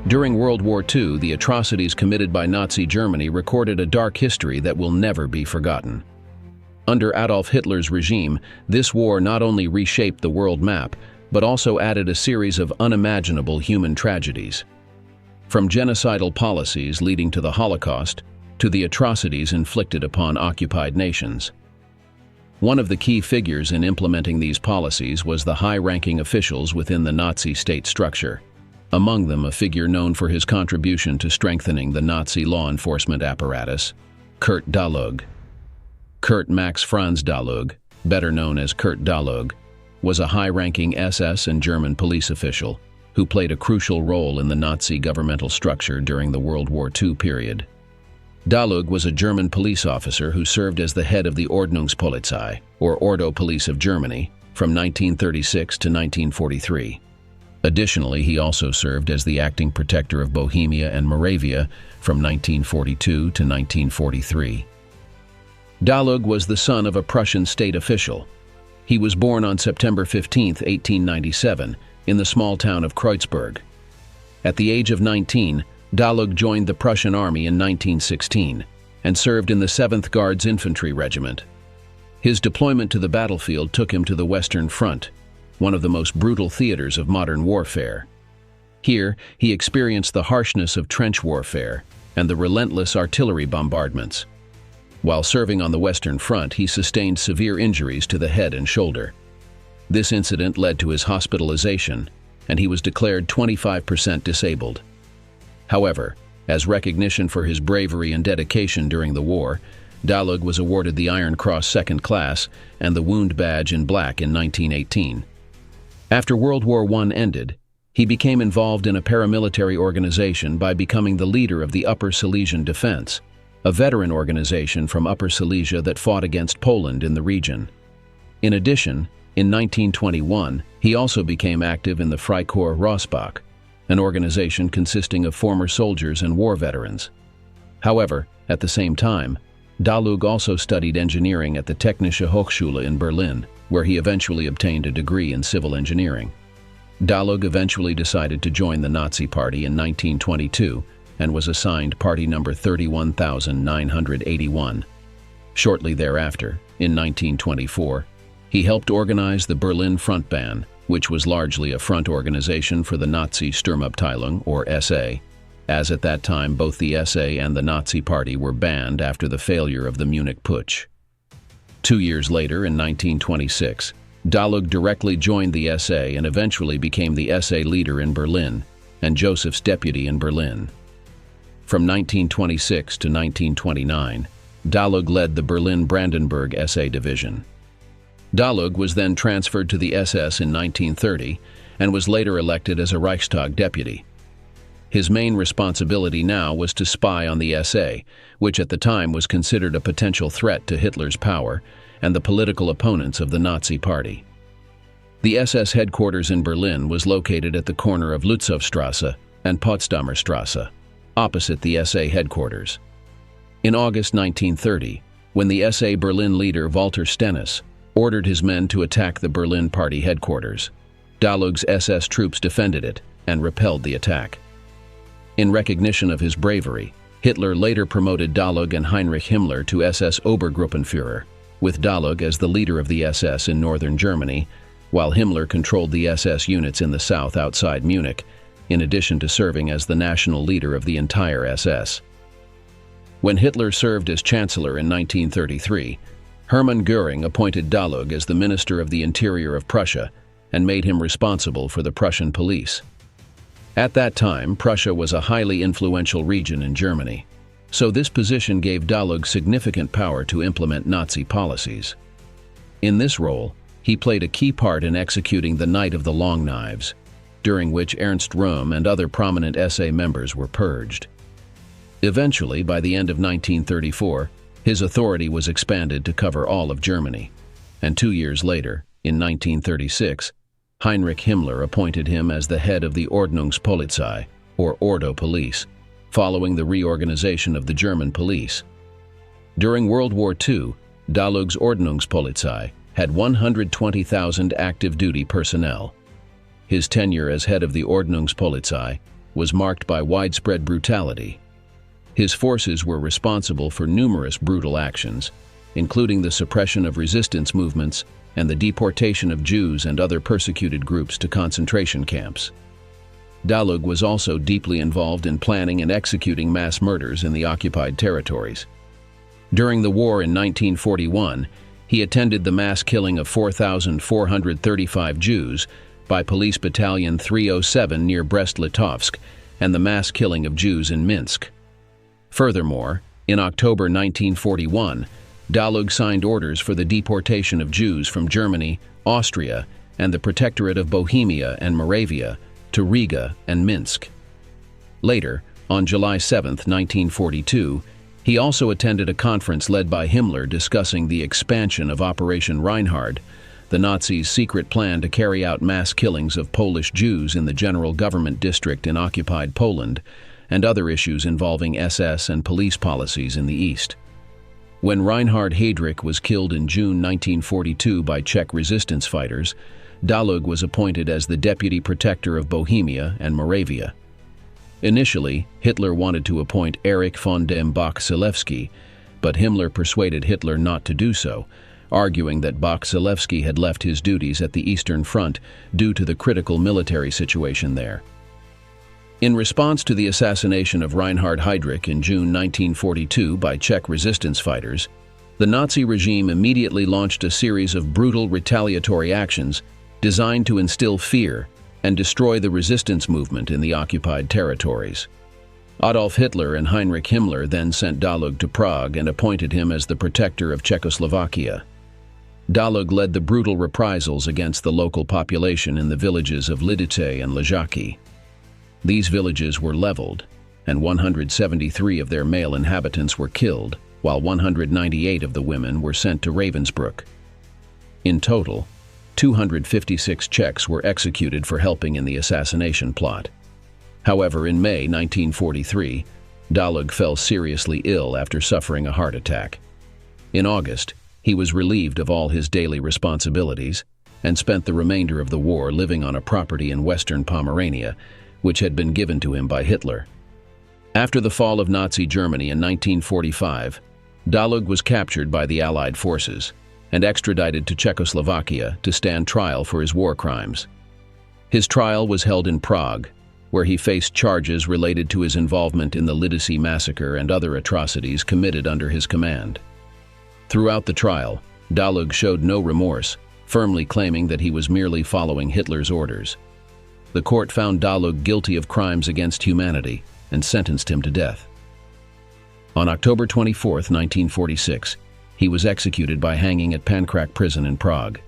During World War II, the atrocities committed by Nazi Germany recorded a dark history that will never be forgotten. Under Adolf Hitler's regime, this war not only reshaped the world map, but also added a series of unimaginable human tragedies. From genocidal policies leading to the Holocaust, to the atrocities inflicted upon occupied nations. One of the key figures in implementing these policies was the high-ranking officials within the Nazi state structure, among them a figure known for his contribution to strengthening the Nazi law enforcement apparatus, Kurt Dalug. Kurt Max Franz Dalug, better known as Kurt Dalug, was a high-ranking SS and German police official who played a crucial role in the Nazi governmental structure during the World War II period. Dalug was a German police officer who served as the head of the Ordnungspolizei, or Ordo Police of Germany, from 1936 to 1943. Additionally, he also served as the acting protector of Bohemia and Moravia from 1942 to 1943. Dalug was the son of a Prussian state official. He was born on September 15, 1897, in the small town of Kreuzberg. At the age of 19, Dalug joined the Prussian army in 1916 and served in the 7th Guards Infantry Regiment. His deployment to the battlefield took him to the Western Front, one of the most brutal theaters of modern warfare. Here, he experienced the harshness of trench warfare and the relentless artillery bombardments. While serving on the Western Front, he sustained severe injuries to the head and shoulder. This incident led to his hospitalization, and he was declared 25% disabled. However, as recognition for his bravery and dedication during the war, Dalug was awarded the Iron Cross Second Class and the Wound Badge in Black in 1918. After World War I ended, he became involved in a paramilitary organization by becoming the leader of the Upper Silesian Defense, a veteran organization from Upper Silesia that fought against Poland in the region. In addition, in 1921, he also became active in the Freikorps Rossbach, an organization consisting of former soldiers and war veterans. However, at the same time, Dalug also studied engineering at the Technische Hochschule in Berlin, where he eventually obtained a degree in civil engineering. Dalug eventually decided to join the Nazi Party in 1922 and was assigned party number 31,981. Shortly thereafter, in 1924, he helped organize the Berlin Frontbahn, which was largely a front organization for the Nazi Sturmabteilung, or SA, as at that time both the SA and the Nazi Party were banned after the failure of the Munich Putsch. 2 years later, in 1926, Dalug directly joined the SA and eventually became the SA leader in Berlin and Joseph's deputy in Berlin. From 1926 to 1929, Dalug led the Berlin-Brandenburg SA division. Dalug was then transferred to the SS in 1930 and was later elected as a Reichstag deputy. His main responsibility now was to spy on the SA, which at the time was considered a potential threat to Hitler's power and the political opponents of the Nazi Party. The SS headquarters in Berlin was located at the corner of Lutzowstrasse and Potsdamer Strasse, opposite the SA headquarters. In August 1930, when the SA Berlin leader Walter Stennis ordered his men to attack the Berlin Party headquarters, Dalug's SS troops defended it and repelled the attack. In recognition of his bravery, Hitler later promoted Dalug and Heinrich Himmler to SS Obergruppenführer, with Dalug as the leader of the SS in northern Germany, while Himmler controlled the SS units in the south outside Munich, in addition to serving as the national leader of the entire SS. When Hitler served as Chancellor in 1933, Hermann Göring appointed Dalug as the Minister of the Interior of Prussia and made him responsible for the Prussian police. At that time, Prussia was a highly influential region in Germany, so this position gave Dalug significant power to implement Nazi policies. In this role, he played a key part in executing the Night of the Long Knives, during which Ernst Röhm and other prominent SA members were purged. Eventually, by the end of 1934, his authority was expanded to cover all of Germany, and 2 years later, in 1936, Heinrich Himmler appointed him as the head of the Ordnungspolizei, or Ordo Police, following the reorganization of the German police. During World War II, Dalug's Ordnungspolizei had 120,000 active duty personnel. His tenure as head of the Ordnungspolizei was marked by widespread brutality. His forces were responsible for numerous brutal actions, including the suppression of resistance movements and the deportation of Jews and other persecuted groups to concentration camps. Dalug was also deeply involved in planning and executing mass murders in the occupied territories. During the war in 1941, he attended the mass killing of 4,435 Jews by Police Battalion 307 near Brest-Litovsk and the mass killing of Jews in Minsk. Furthermore, in October 1941, Dalug signed orders for the deportation of Jews from Germany, Austria, and the Protectorate of Bohemia and Moravia to Riga and Minsk. Later, on July 7, 1942, he also attended a conference led by Himmler discussing the expansion of Operation Reinhard, the Nazis' secret plan to carry out mass killings of Polish Jews in the General Government District in occupied Poland, and other issues involving SS and police policies in the East. When Reinhard Heydrich was killed in June 1942 by Czech resistance fighters, Dalug was appointed as the Deputy Protector of Bohemia and Moravia. Initially, Hitler wanted to appoint Erich von dem Bach-Zelewski, but Himmler persuaded Hitler not to do so, arguing that Bach-Zelewski had left his duties at the Eastern Front due to the critical military situation there. In response to the assassination of Reinhard Heydrich in June 1942 by Czech resistance fighters, the Nazi regime immediately launched a series of brutal retaliatory actions designed to instill fear and destroy the resistance movement in the occupied territories. Adolf Hitler and Heinrich Himmler then sent Dalug to Prague and appointed him as the protector of Czechoslovakia. Dalug led the brutal reprisals against the local population in the villages of Lidice and Ležáky. These villages were leveled, and 173 of their male inhabitants were killed, while 198 of the women were sent to Ravensbrück. In total, 256 Czechs were executed for helping in the assassination plot. However, in May 1943, Dalug fell seriously ill after suffering a heart attack. In August, he was relieved of all his daily responsibilities and spent the remainder of the war living on a property in western Pomerania, which had been given to him by Hitler. After the fall of Nazi Germany in 1945, Dalug was captured by the Allied forces and extradited to Czechoslovakia to stand trial for his war crimes. His trial was held in Prague, where he faced charges related to his involvement in the Lidice massacre and other atrocities committed under his command. Throughout the trial, Dalug showed no remorse, firmly claiming that he was merely following Hitler's orders. The court found Dalug guilty of crimes against humanity and sentenced him to death. On October 24, 1946, he was executed by hanging at Pankrak prison in Prague.